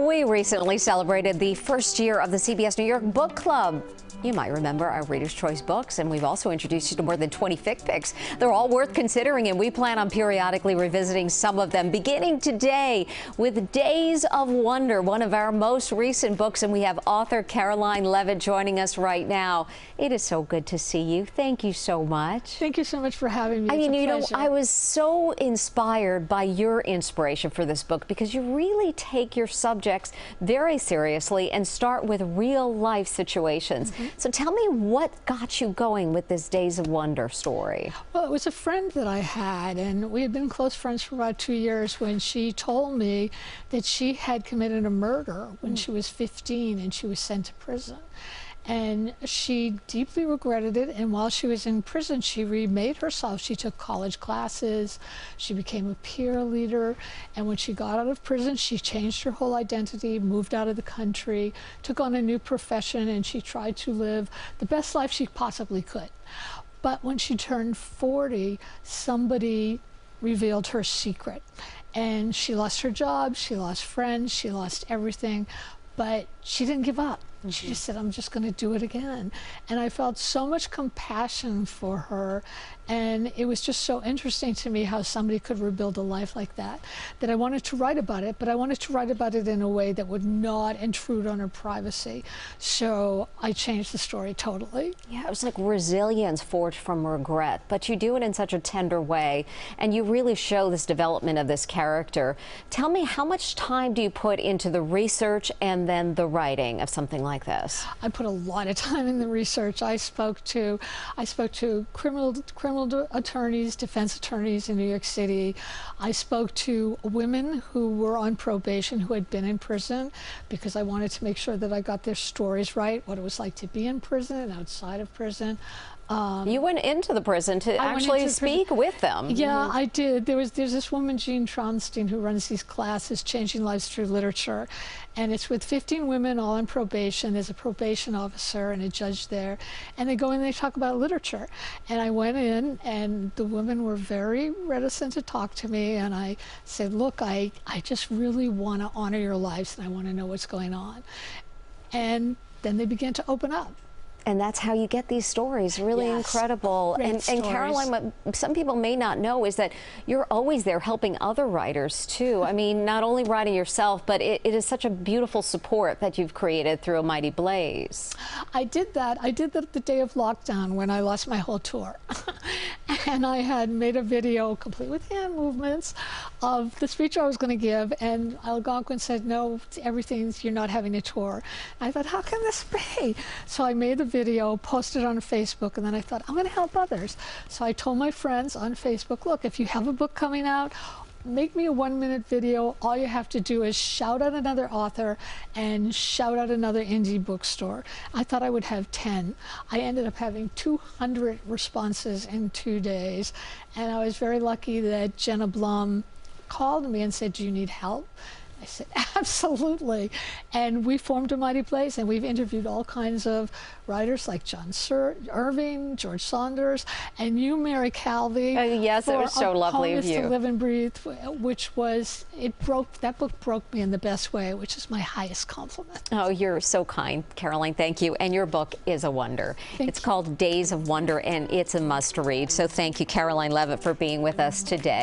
We recently celebrated the first year of the CBS New York Book Club. You might remember our Reader's Choice books, and we've also introduced you to more than 20 fic picks. They're all worth considering, and we plan on periodically revisiting some of them, beginning today with Days of Wonder, one of our most recent books, and we have author Caroline Leavitt joining us right now. It is so good to see you. Thank you so much. Thank you so much for having me. I mean, it's a you know, pleasure. I was so inspired by your inspiration for this book because you really take your subjects very seriously and start with real life situations. So tell me what got you going with this Days of Wonder story. Well, it was a friend that I had, and we had been close friends for about 2 years when she told me that she had committed a murder when she was 15 and she was sent to prison. And she deeply regretted it, and while she was in prison, she remade herself. She took college classes, she became a peer leader, and when she got out of prison, she changed her whole identity, moved out of the country, took on a new profession, and she tried to live the best life she possibly could. But when she turned 40, somebody revealed her secret, and she lost her job, she lost friends, she lost everything, but she didn't give up. She just said, I'm just going to do it again. And I felt so much compassion for her. And it was just so interesting to me how somebody could rebuild a life like that, that I wanted to write about it, but I wanted to write about it in a way that would not intrude on her privacy. So I changed the story totally. Yeah, it was like resilience forged from regret, but you do it in such a tender way, and you really show this development of this character. Tell me, how much time do you put into the research and then the writing of something like this? I put a lot of time in the research. I spoke to criminal attorneys, defense attorneys in New York City. I spoke to women who were on probation who had been in prison because I wanted to make sure that I got their stories right, what it was like to be in prison and outside of prison. You went into the prison to actually speak with them. Yeah, I did. There's this woman, Jean Tronstein, who runs these classes, Changing Lives Through Literature. And it's with 15 women all on probation. There's a probation officer and a judge there. And they go in and they talk about literature. And I went in, and the women were very reticent to talk to me. And I said, look, I just really want to honor your lives, and I want to know what's going on. And then they began to open up. And that's how you get these stories, really incredible. And Caroline, what some people may not know is that you're always there helping other writers too. I mean, not only writing yourself, but it is such a beautiful support that you've created through A Mighty Blaze. I did that. I did that the day of lockdown when I lost my whole tour. And I had made a video complete with hand movements of the speech I was going to give, and Algonquin said, no, you're not having a tour. And I thought, how can this be? So I made the video, posted on Facebook, and then I thought, I'm going to help others. So I told my friends on Facebook, look, if you have a book coming out, make me a 1-minute video. All you have to do is shout out another author and shout out another indie bookstore. I thought I would have 10. I ended up having 200 responses in 2 days. And I was very lucky that Jenna Blum called me and said, do you need help? I said, absolutely. And we formed A Mighty Blaze, and we've interviewed all kinds of writers like John Irving, George Saunders, and you, Mary Calvi. Yes, it was so lovely of you. To Live and Breathe, which was, that book broke me in the best way, which is my highest compliment. Oh, you're so kind, Caroline. Thank you. And your book is a wonder. It's called Days of Wonder, and it's a must read. So thank you, Caroline Leavitt, for being with us today.